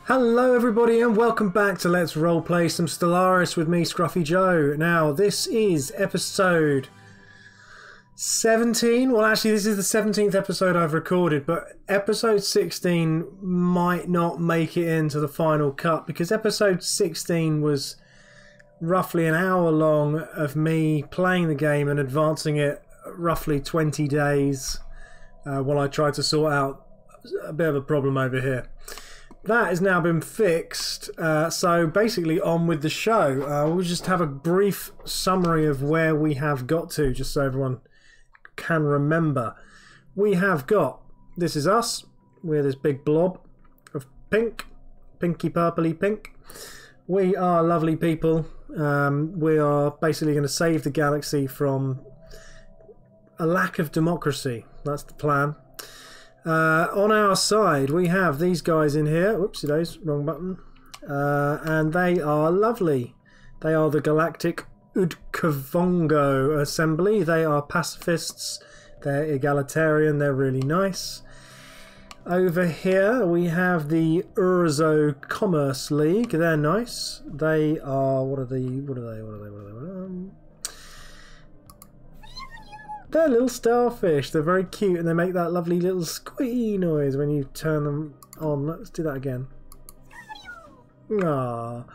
Hello everybody and welcome back to Let's Roleplay some Stellaris with me, Scruffy Joe. Now this is episode 17. Well, actually this is the 17th episode I've recorded, but episode 16 might not make it into the final cut because episode 16 was roughly an hour long of me playing the game and advancing it roughly 20 days while I tried to sort out a bit of a problem over here. That has now been fixed, so basically on with the show. We'll just have a brief summary of where we have got to, just so everyone can remember. We have got, this is us, we're this big blob of pink, pinky purpley pink. We are lovely people. We are basically going to save the galaxy from a lack of democracy. That's the plan. On our side we have these guys in here, whoopsie days, wrong button, and they are lovely. They are the Galactic Udkavongo Assembly. They are pacifists, they're egalitarian, they're really nice. Over here we have the Urzo Commerce League. They're nice. They are, what are they? They're little starfish. They're very cute and they make that lovely little squee noise when you turn them on. Let's do that again. Aww.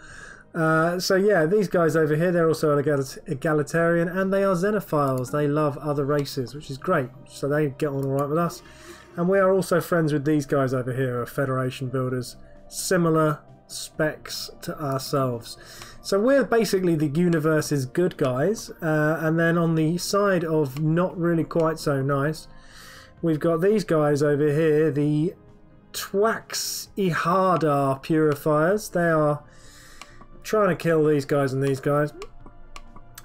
So yeah, these guys over here, they're also egalitarian and they are xenophiles. They love other races, which is great. So they get on alright with us. And we are also friends with these guys over here, are Federation builders. Similar specs to ourselves. So we're basically the universe's good guys, and then on the side of not really quite so nice, we've got these guys over here, the Twax Ihada purifiers. They are trying to kill these guys and these guys.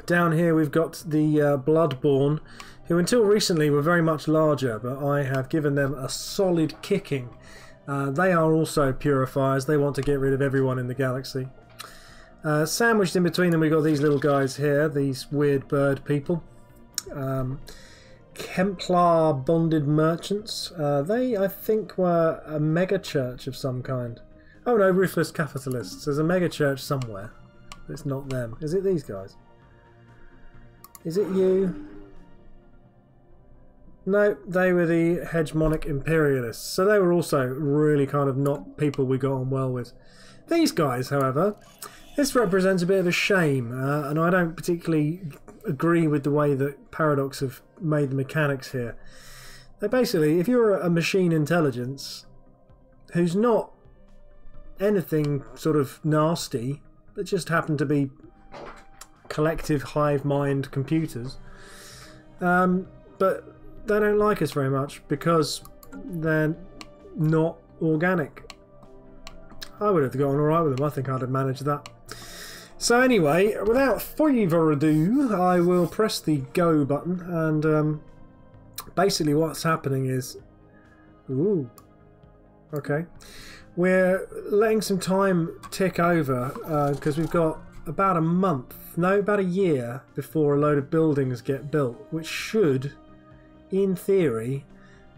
Down here we've got the Bloodborne, who until recently were very much larger, but I have given them a solid kicking. They are also purifiers. They want to get rid of everyone in the galaxy. Sandwiched in between them we've got these little guys here, these weird bird people. Kemplar bonded merchants. They, I think, were a mega church of some kind. Oh no, ruthless capitalists. There's a mega church somewhere. It's not them. Is it these guys? Is it you? No, they were the hegemonic imperialists. So they were also really kind of not people we got on well with. These guys, however, this represents a bit of a shame, and I don't particularly agree with the way that Paradox have made the mechanics here. They basically, if you're a machine intelligence who's not anything sort of nasty, but just happen to be collective hive mind computers, but they don't like us very much because they're not organic. I would have gotten alright with them. I think I'd have managed that. So anyway, without further ado, I will press the go button, and basically what's happening is, ooh, okay, we're letting some time tick over because we've got about a month, no, about a year before a load of buildings get built, which should, in theory,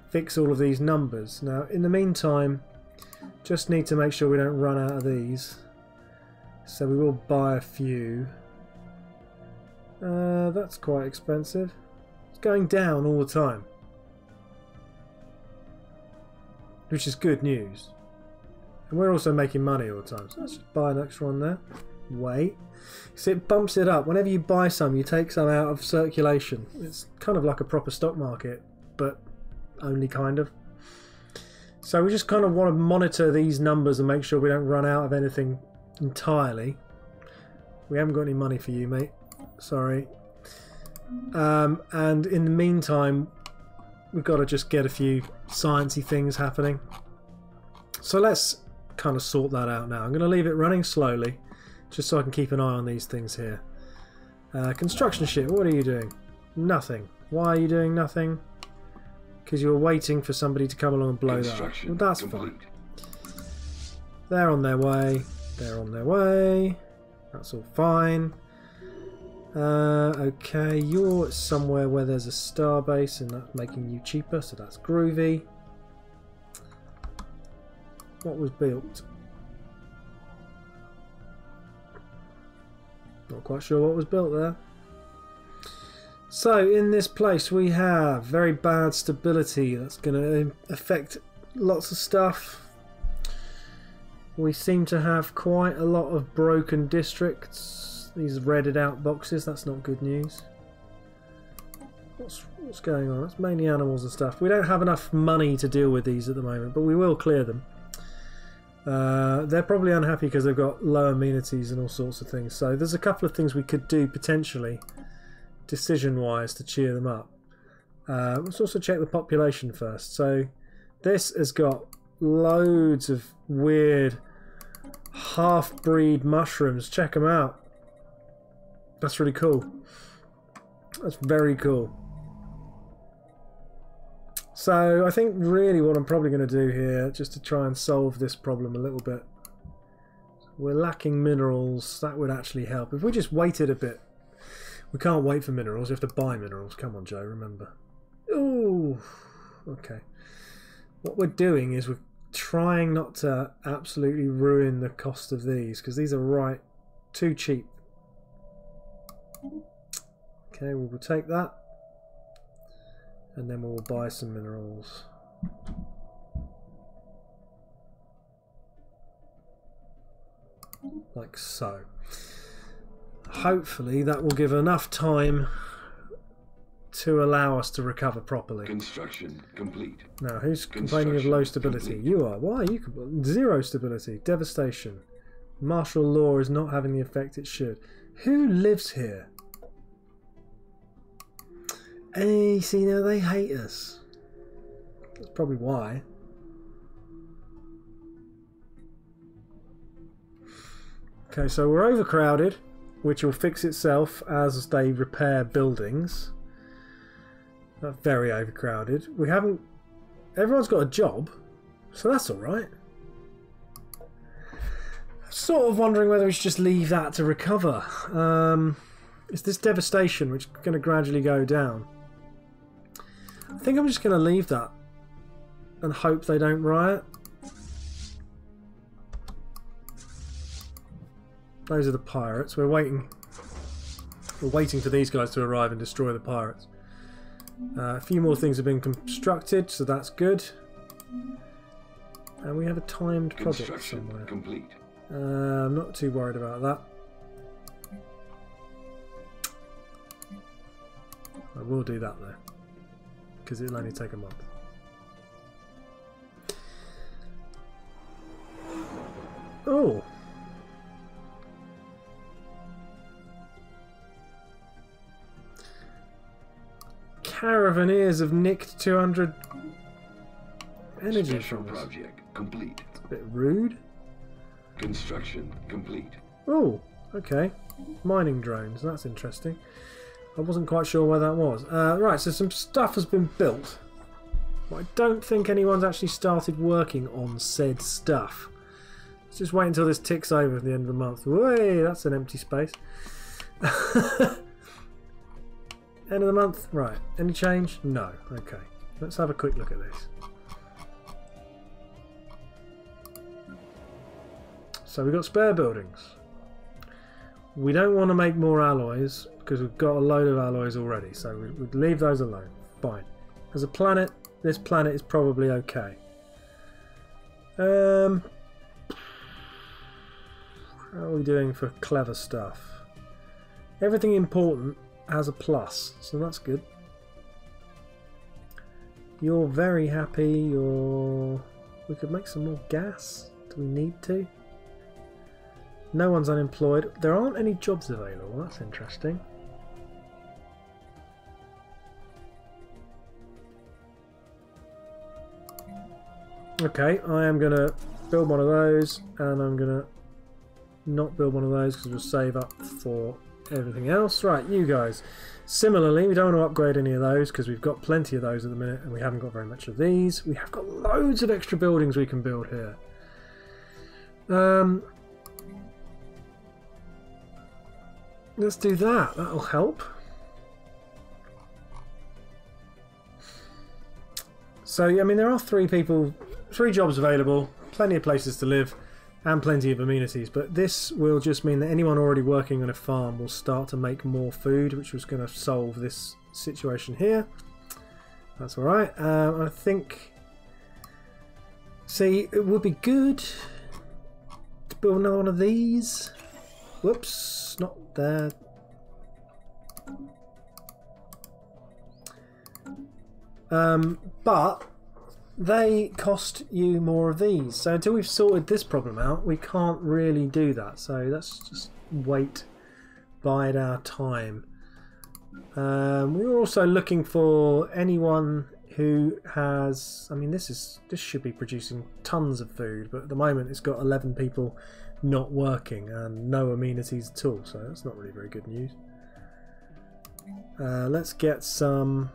fix all of these numbers. Now, in the meantime, just need to make sure we don't run out of these. So we will buy a few. That's quite expensive. It's going down all the time, which is good news. And we're also making money all the time. So let's just buy an extra one there. Wait. So it bumps it up. Whenever you buy some, you take some out of circulation. It's kind of like a proper stock market, but only kind of. So we just kind of want to monitor these numbers and make sure we don't run out of anything entirely. We haven't got any money for you, mate. Sorry. And in the meantime, we've got to just get a few sciencey things happening. So let's kind of sort that out now. I'm going to leave it running slowly, just so I can keep an eye on these things here. Construction ship, what are you doing? Nothing. Why are you doing nothing? Because you're waiting for somebody to come along and blow that up. Well, that's fine. They're on their way. They're on their way. That's all fine. Okay, you're somewhere where there's a star base and that's making you cheaper, so that's groovy. What was built? Not quite sure what was built there. So in this place we have very bad stability. That's going to affect lots of stuff. We seem to have quite a lot of broken districts. These redded out boxes, that's not good news. What's going on? It's mainly animals and stuff. We don't have enough money to deal with these at the moment, but we will clear them. They're probably unhappy because they've got low amenities and all sorts of things. So there's a couple of things we could do potentially, decision-wise, to cheer them up. Let's also check the population first. So this has got loads of weird half-breed mushrooms. Check them out. That's really cool. That's very cool. So I think really what I'm probably going to do here, just to try and solve this problem a little bit, we're lacking minerals. That would actually help if we just waited a bit. We can't wait for minerals. You have to buy minerals. Come on, Joe, remember. Ooh, okay. What we're doing is we're trying not to absolutely ruin the cost of these, because these are too cheap. Okay, we will take that. And then we'll buy some minerals. Like so. Hopefully that will give enough time to allow us to recover properly. Construction complete. Now, who's complaining of low stability? Complete. You are. Why are you? Zero stability. Devastation. Martial law is not having the effect it should. Who lives here? Hey, see, now they hate us. That's probably why. Okay, so we're overcrowded, which will fix itself as they repair buildings. Not very overcrowded. We haven't... Everyone's got a job, so that's alright. Sort of wondering whether we should just leave that to recover. It's this devastation which is going to gradually go down. I think I'm just going to leave that and hope they don't riot. Those are the pirates. We're waiting for these guys to arrive and destroy the pirates. A few more things have been constructed, so that's good. And we have a timed project somewhere. Complete. I'm not too worried about that. I will do that though, because it'll only take a month. Oh! Caravaneers have nicked 200 energy from us. Project complete. It's a bit rude. Construction complete. Oh, okay. Mining drones, that's interesting. I wasn't quite sure where that was. Right, so some stuff has been built. But I don't think anyone's actually started working on said stuff. Let's just wait until this ticks over at the end of the month. Way, that's an empty space. End of the month, right. Any change? No. Okay. Let's have a quick look at this. So we've got spare buildings. We don't want to make more alloys because we've got a load of alloys already. So we'd leave those alone. Fine. As a planet, this planet is probably okay. How are we doing for clever stuff? Everything important has a plus, so that's good. You're very happy. We could make some more gas. Do we need to? No one's unemployed. There aren't any jobs available. That's interesting. Okay, I am going to build one of those, and I'm going to not build one of those because we'll save up for everything else. Right, you guys. Similarly, we don't want to upgrade any of those because we've got plenty of those at the minute and we haven't got very much of these. We have got loads of extra buildings we can build here. Let's do that. That'll help. So, I mean, there are three jobs available, plenty of places to live. and plenty of amenities, but this will just mean that anyone already working on a farm will start to make more food, which was going to solve this situation here. That's alright. I think... See, it would be good to build another one of these. Whoops, not there. But they cost you more of these. So until we've sorted this problem out, we can't really do that. So let's just wait, bide our time. We're also looking for anyone who has... I mean, this should be producing tons of food, but at the moment it's got 11 people not working and no amenities at all. So that's not really very good news. Let's get some...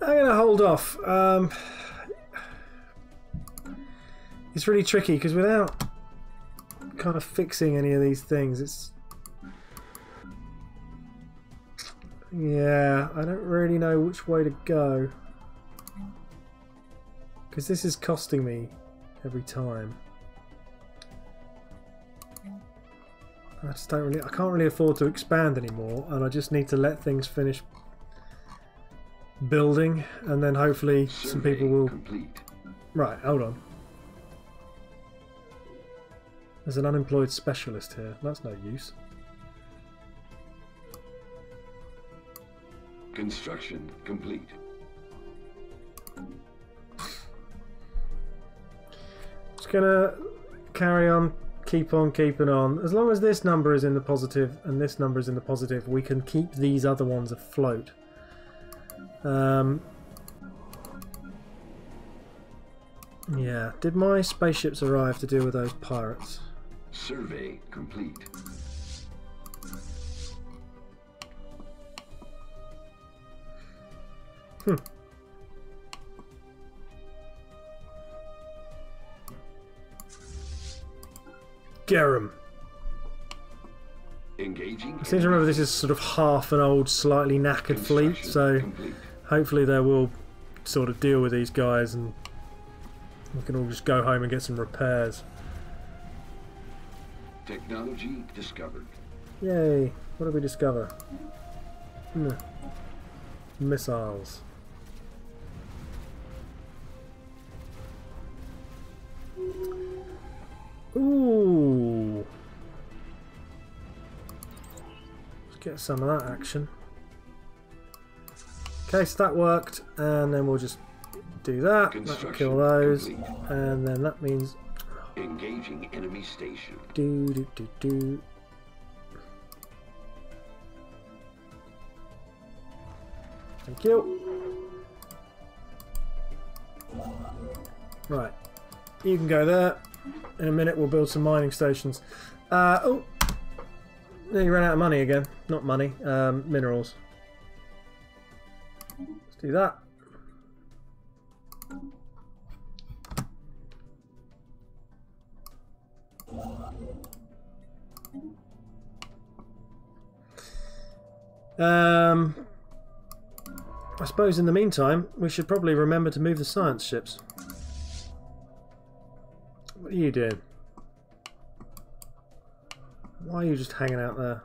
I'm going to hold off. It's really tricky because without kind of fixing any of these things, it's... Yeah, I don't really know which way to go. Because this is costing me every time. I just don't really... I can't really afford to expand anymore, and I just need to let things finish building, and then hopefully some people will... Complete. Right, hold on. There's an unemployed specialist here. That's no use. Construction complete. Just gonna carry on, keep on keeping on. As long as this number is in the positive and this number is in the positive, we can keep these other ones afloat. Yeah, did my spaceships arrive to deal with those pirates? Survey complete. Garum. Engaging. I seem to remember this is sort of half an old, slightly knackered fleet, so hopefully they will sort of deal with these guys and we can all just go home and get some repairs. Technology discovered. Yay! What did we discover? Missiles. Ooh! Let's get some of that action. Okay, so that worked, and then we'll just do that. That'll kill those, and then that means engaging enemy station. Do. Thank you. Right, you can go there. In a minute we'll build some mining stations. Oh, you ran out of money again. Not money, minerals. Let's do that. I suppose in the meantime we should probably remember to move the science ships. What are you doing? Why are you just hanging out there?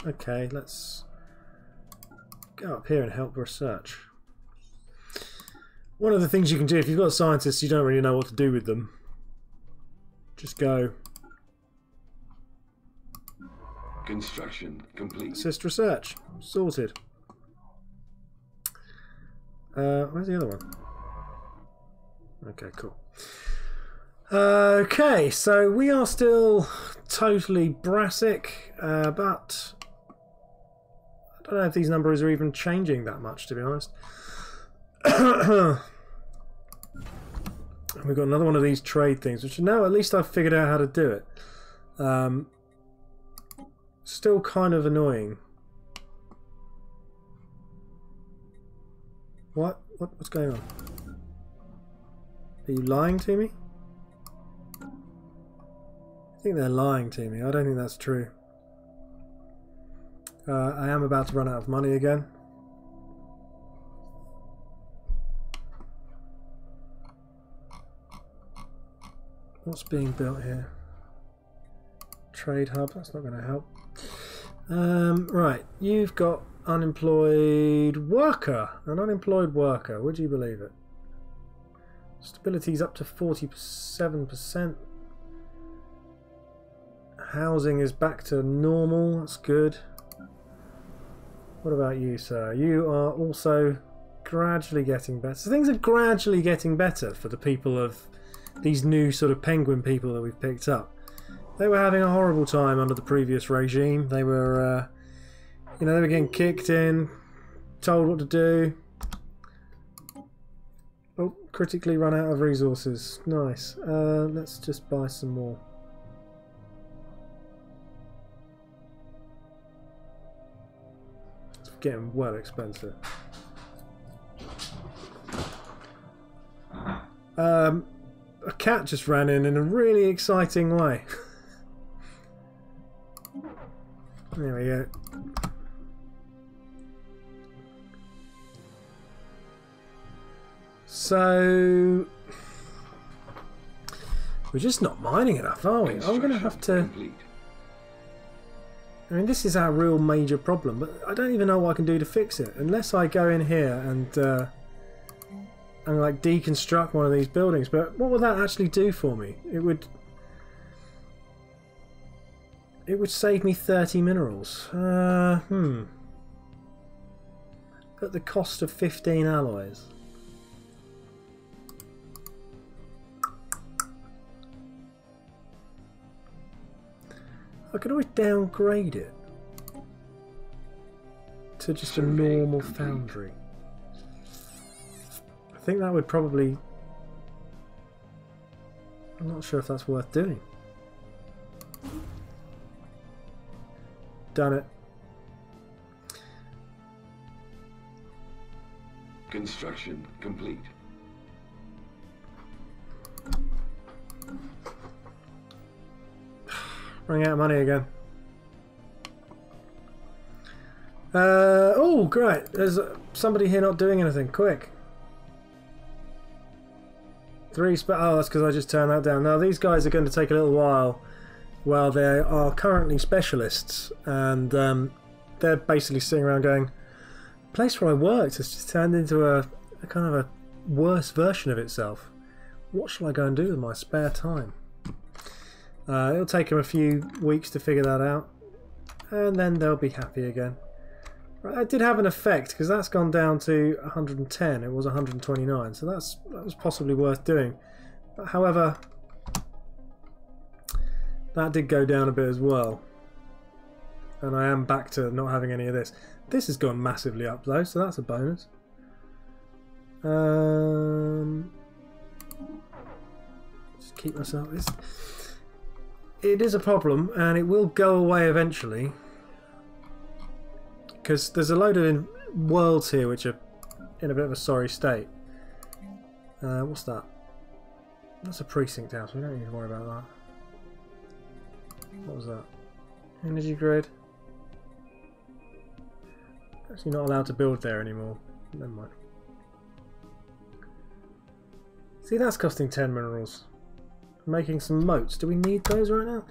Okay, let's go up here and help research. One of the things you can do if you've got scientists you don't really know what to do with them, just go construction complete. Assist research. Sorted. Where's the other one? Okay, cool. Okay, so we are still totally brassic, but I don't know if these numbers are even changing that much, to be honest. We've got another one of these trade things, which now at least I've figured out how to do it. Still kind of annoying. What's going on? Are you lying to me? I think they're lying to me. I don't think that's true. I am about to run out of money again. What's being built here? Trade hub, that's not going to help. Right, you've got unemployed worker. An unemployed worker, would you believe it? Stability's up to 47%. Housing is back to normal, that's good. What about you, sir? You are also gradually getting better. So things are gradually getting better for the people of these new sort of penguin people that we've picked up. They were having a horrible time under the previous regime. They were, you know, they were getting kicked in, told what to do. Oh, critically run out of resources. Nice. Let's just buy some more. It's getting well expensive. A cat just ran in a really exciting way. There we go. So we're just not mining enough, are we? I'm going to have to... I mean, this is our real major problem, but I don't even know what I can do to fix it. Unless I go in here and like deconstruct one of these buildings. But what would that actually do for me? It would save me 30 minerals. At the cost of 15 alloys. I could always downgrade it to just a normal foundry. I think that would probably... I'm not sure if that's worth doing. Done it. Construction complete. Running out of money again. Oh, great. There's somebody here not doing anything. Quick. Oh, that's because I just turned that down. Now, these guys are going to take a little while. Well, they are currently specialists, and they're basically sitting around going, the place where I worked has just turned into a kind of a worse version of itself. What shall I go and do with my spare time? It'll take them a few weeks to figure that out, and then they'll be happy again. Right, that did have an effect, because that's gone down to 110. It was 129, so that was possibly worth doing. But, however, that did go down a bit as well, and I am back to not having any of this. This has gone massively up though, so that's a bonus. Just keep myself. It is a problem, and it will go away eventually, because there's a load of worlds here which are in a bit of a sorry state. What's that? That's a precinct house. We don't need to worry about that. What was that? Energy grid. Actually not allowed to build there anymore. Never mind. See, that's costing 10 minerals. Making some moats. Do we need those right now?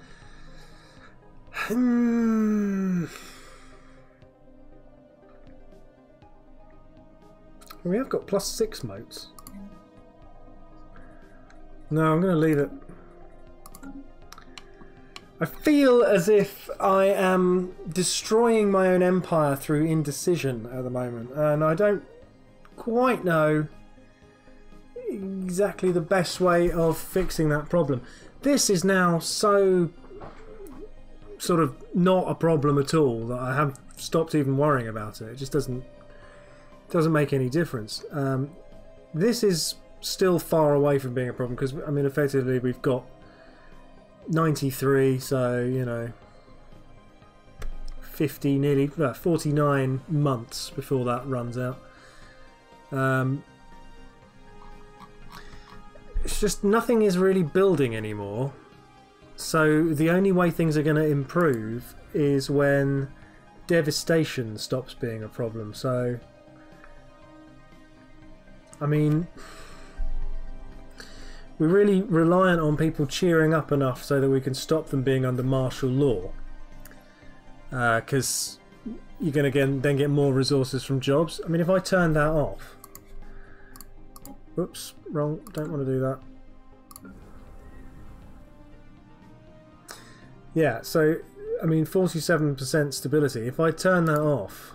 We have got +6 moats. No, I'm going to leave it. I feel as if I am destroying my own empire through indecision at the moment, and I don't quite know exactly the best way of fixing that problem. This is now so sort of not a problem at all that I have stopped even worrying about it. It just doesn't make any difference. This is still far away from being a problem, because I mean effectively we've got 93, so you know 50, nearly 49 months before that runs out. It's just nothing is really building anymore, so the only way things are going to improve is when devastation stops being a problem. So I mean, we're really reliant on people cheering up enough so that we can stop them being under martial law. Because you're going to then get more resources from jobs. I mean, if I turn that off... Oops, wrong. Don't want to do that. Yeah, so, I mean, 47% stability. If I turn that off...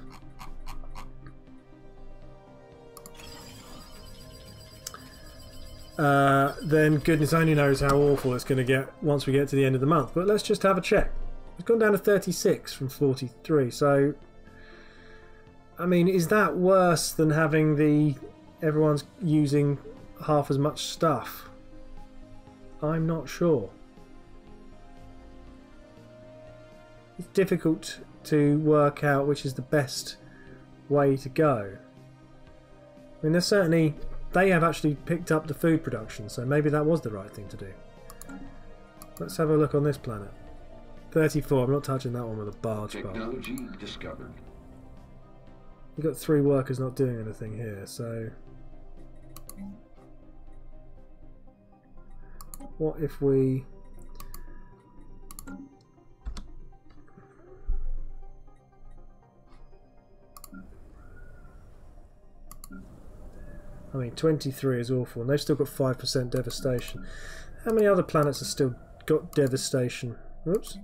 then goodness only knows how awful it's going to get once we get to the end of the month. But let's just have a check. It's gone down to 36 from 43, so... I mean, is that worse than having everyone's using half as much stuff? I'm not sure. It's difficult to work out which is the best way to go. I mean, there's certainly... They have actually picked up the food production, so maybe that was the right thing to do. Let's have a look on this planet. 34, I'm not touching that one with a barge. Technology discovered. We've got 3 workers not doing anything here, so... What if we... I mean, 23 is awful, and they've still got 5% devastation. How many other planets have still got devastation? Whoops.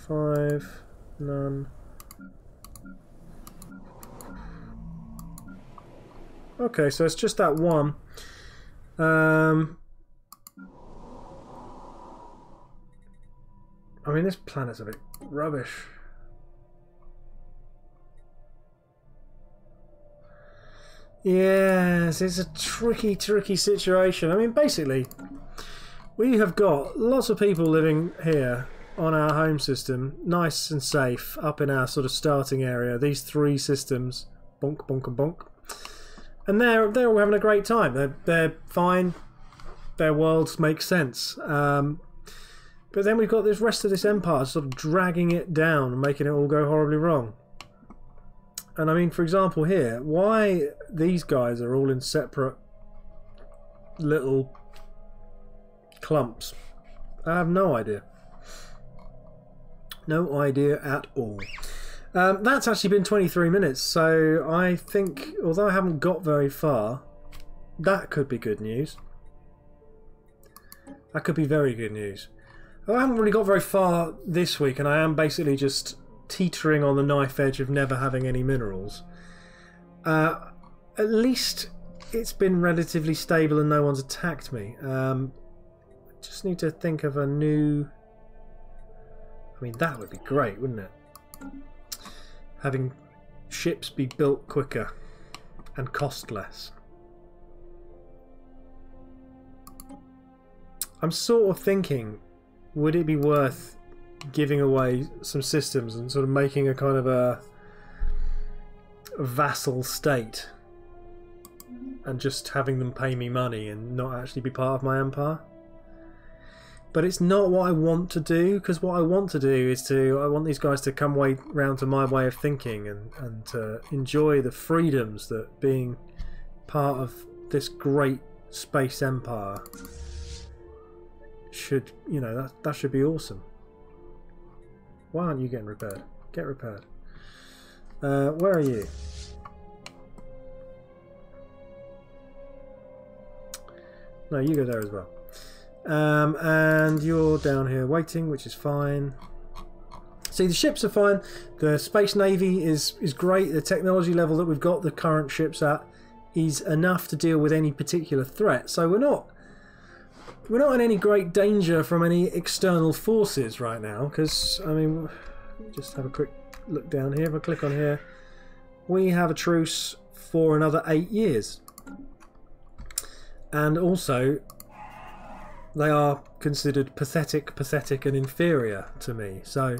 5, none. Okay, so it's just that one. I mean, this planet's a bit rubbish. Yes, it's a tricky situation. I mean, basically, we have got lots of people living here on our home system, nice and safe, up in our sort of starting area. These 3 systems, bonk, bonk, and bonk, and they're all having a great time. They're fine. Their worlds make sense. But then we've got this rest of this empire sort of dragging it down and making it all go horribly wrong. And I mean, for example here, why these guys are all in separate little clumps, I have no idea. No idea at all. That's actually been 23 minutes, so I think, although I haven't got very far, that could be good news. That could be very good news. I haven't really got very far this week, and I am basically just teetering on the knife edge of never having any minerals. At least it's been relatively stable and no one's attacked me. Just need to think of a new... I mean, that would be great, wouldn't it? Having ships be built quicker and cost less. I'm sort of thinking, would it be worth giving away some systems and sort of making a kind of a vassal state and just having them pay me money and not actually be part of my empire? But it's not what I want to do, because what I want to do is I want these guys to come round to my way of thinking and to enjoy the freedoms that being part of this great space empire should, you know, that should be awesome. Why aren't you getting repaired? Get repaired. Where are you? No, you go there as well. And you're down here waiting, which is fine. See, the ships are fine. The Space Navy is great. The technology level that we've got the current ships at is enough to deal with any particular threat. So we're not in any great danger from any external forces right now, because, I mean, just have a quick look down here. If I click on here, we have a truce for another 8 years. And also, they are considered pathetic, and inferior to me. So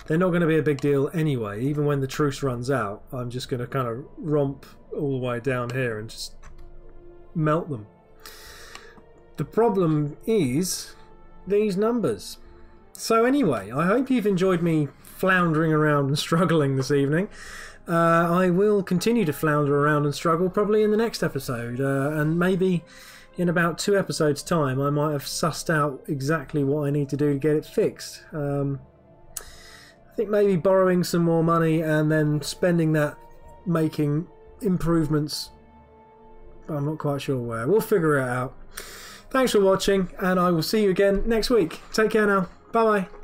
they're not going to be a big deal anyway. Even when the truce runs out, I'm just going to kind of romp all the way down here and just melt them. The problem is these numbers. So anyway, I hope you've enjoyed me floundering around and struggling this evening. I will continue to flounder around and struggle probably in the next episode, and maybe in about 2 episodes time I might have sussed out exactly what I need to do to get it fixed. I think maybe borrowing some more money and then spending that making improvements. I'm not quite sure where. We'll figure it out. Thanks for watching, and I will see you again next week. Take care now. Bye bye.